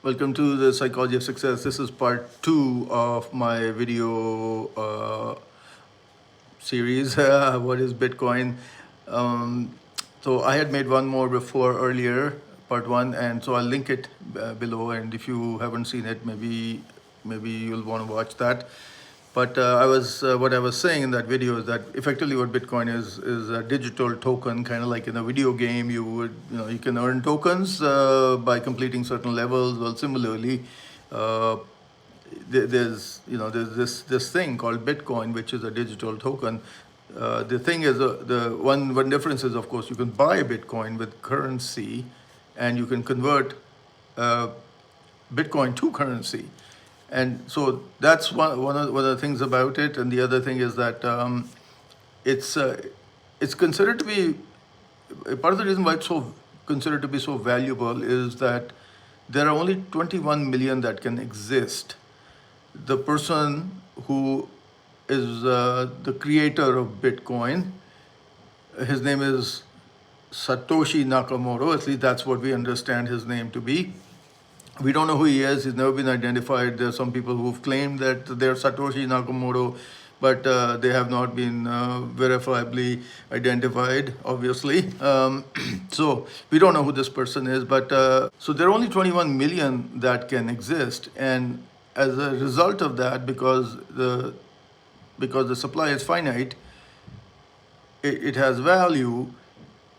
Welcome to the Psychology of Success. This is part 2 of my video series. What is Bitcoin? Um, so I had made one more before earlier, part 1, and so I'll link it below. And if you haven't seen it, maybe you'll want to watch that. But what I was saying in that video is that effectively what Bitcoin is a digital token, kind of like in a video game. You can earn tokens by completing certain levels. Well, similarly, uh, there's this thing called Bitcoin, which is a digital token. The thing is, the one difference is, of course, you can buy Bitcoin with currency, and you can convert uh, Bitcoin to currency. And so that's one of the things about it. And the other thing is that it's it's considered to be part of the reason why it's so considered to be so valuable is that there are only 21 million that can exist. The person who is the creator of Bitcoin, his name is Satoshi Nakamoto. At least that's what we understand his name to be. We don't know who he is. He's never been identified. There are some people who've claimed that they're Satoshi Nakamoto, but they have not been verifiably identified, obviously. So we don't know who this person is, but so there are only 21 million that can exist. And as a result of that, because the supply is finite, it has value,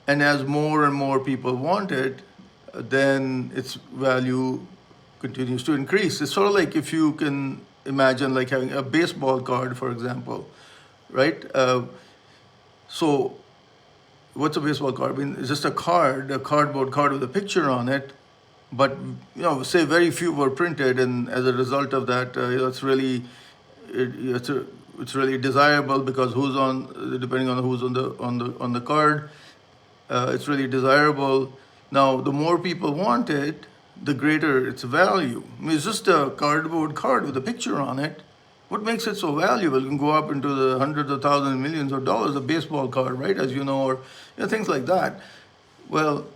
and as more and more people want it, then its value continues to increase. It's sort of like if you can imagine like having a baseball card, for example, right? So what's a baseball card? I mean, it's just a cardboard card with a picture on it, but say very few were printed, and as a result of that, it's really it's really desirable because depending on who's on the card, it's really desirable. Now, the more people want it, the greater its value. I mean, it's just a cardboard card with a picture on it. What makes it so valuable? It can go up into the hundreds of thousands, millions of dollars, a baseball card, right? As you know, or things like that. Well,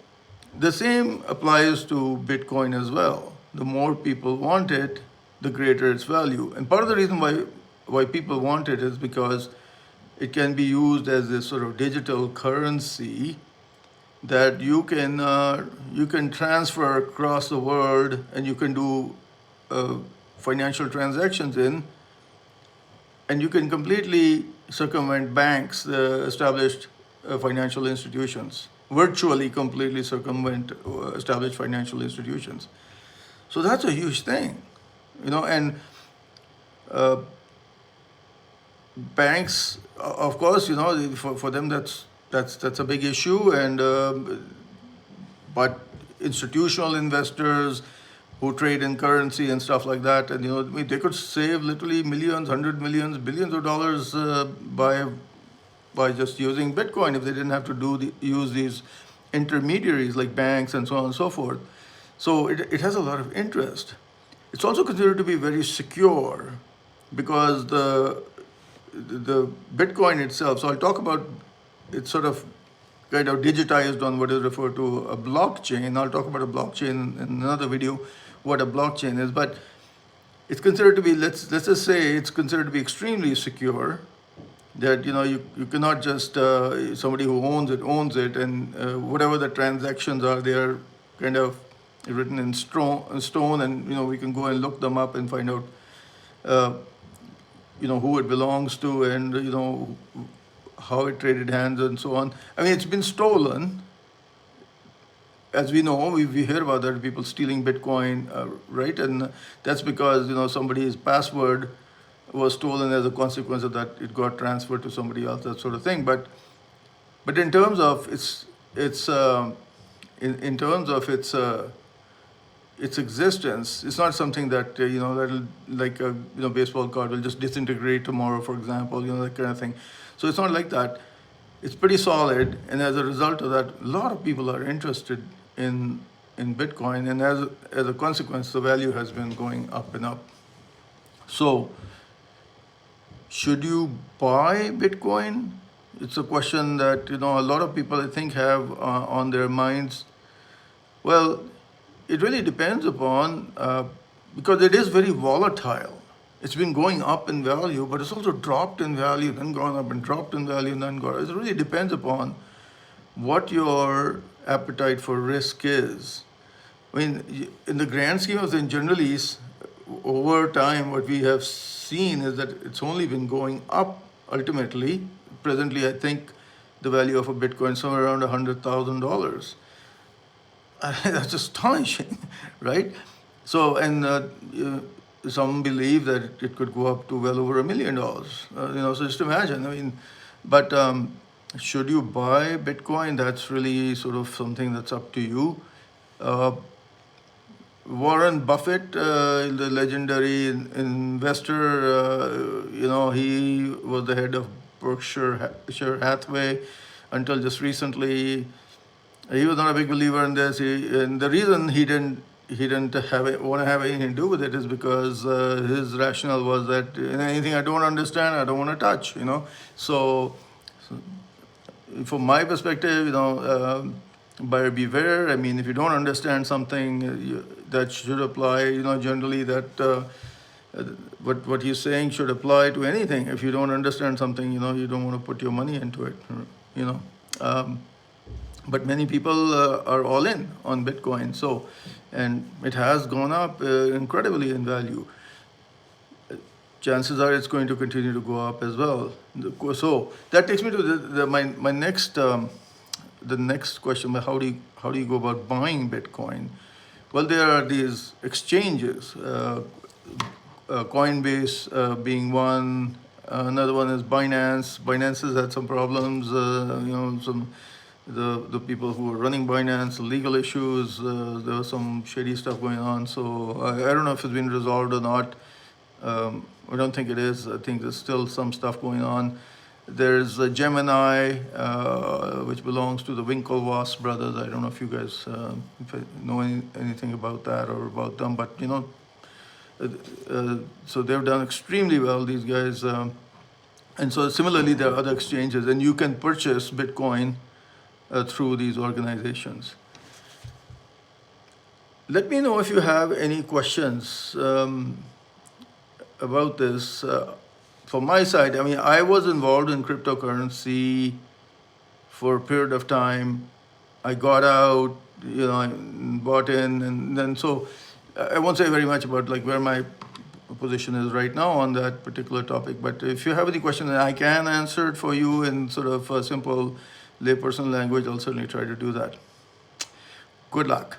the same applies to Bitcoin as well. The more people want it, the greater its value. And part of the reason why people want it is because it can be used as this sort of digital currency that you can transfer across the world, and you can do financial transactions in, and you can completely circumvent banks, established financial institutions, virtually completely circumvent established financial institutions. So that's a huge thing, and banks, of course, for them that's a big issue, and but institutional investors who trade in currency and stuff like that, and I mean, they could save literally millions, hundred millions, billions of dollars by just using Bitcoin if they didn't have to use these intermediaries like banks and so on and so forth. So it has a lot of interest. It's also considered to be very secure because the Bitcoin itself. So I'll talk about it's sort of kind of digitized on what is referred to a blockchain. I'll talk about a blockchain in another video, what a blockchain is. But it's considered to be, let's just say it's considered to be extremely secure. That you cannot just somebody who owns it, and whatever the transactions are, they are kind of written in stone, and we can go and look them up and find out who it belongs to, and how it traded hands and so on. I mean, it's been stolen. As we know, we hear about that, people stealing Bitcoin, right? And that's because somebody's password was stolen. As a consequence of that, it got transferred to somebody else, that sort of thing. But in terms of in terms of its existence, it's not something that that'll, like a baseball card will just disintegrate tomorrow, for example, that kind of thing. So it's not like that. It's pretty solid, and as a result of that, a lot of people are interested in Bitcoin, and as a consequence, the value has been going up and up. So, should you buy Bitcoin? It's a question that a lot of people, I think, have on their minds. Well, it really depends upon, because it is very volatile. It's been going up in value, but it's also dropped in value, then gone up and dropped in value, and then gone. It really depends upon what your appetite for risk is. I mean, in the grand scheme of things, generally, over time, what we have seen is that it's only been going up ultimately. Presently, I think the value of a Bitcoin is somewhere around $100,000. That's astonishing, right? So, and some believe that it could go up to well over $1 million. So just imagine. I mean, but should you buy Bitcoin? That's really sort of something that's up to you. Warren Buffett, the legendary investor, he was the head of Berkshire Hathaway until just recently. He was not a big believer in this. And the reason he didn't want to have anything to do with it is because his rationale was that anything I don't understand, I don't want to touch. So from my perspective, buyer beware. I mean, if you don't understand something, that should apply. Generally that what he's saying should apply to anything. If you don't understand something, you don't want to put your money into it. But many people are all in on Bitcoin. So, and it has gone up incredibly in value. Chances are it's going to continue to go up as well. So that takes me to my next the next question: how do you go about buying Bitcoin? Well, there are these exchanges, Coinbase being one. Another one is Binance. Binance has had some problems. The people who are running Binance, legal issues. There was some shady stuff going on. So I don't know if it's been resolved or not. I don't think it is. I think there's still some stuff going on. There's Gemini, which belongs to the Winklevoss brothers. I don't know if you guys if I know anything about that or about them, but so they've done extremely well, these guys. And so similarly, there are other exchanges, and you can purchase Bitcoin through these organizations. Let me know if you have any questions about this. From my side, I mean, I was involved in cryptocurrency for a period of time. I got out, I bought in, and then so I won't say very much about like where my position is right now on that particular topic. But if you have any questions, I can answer it for you in sort of a simple layperson language. I'll certainly try to do that. Good luck.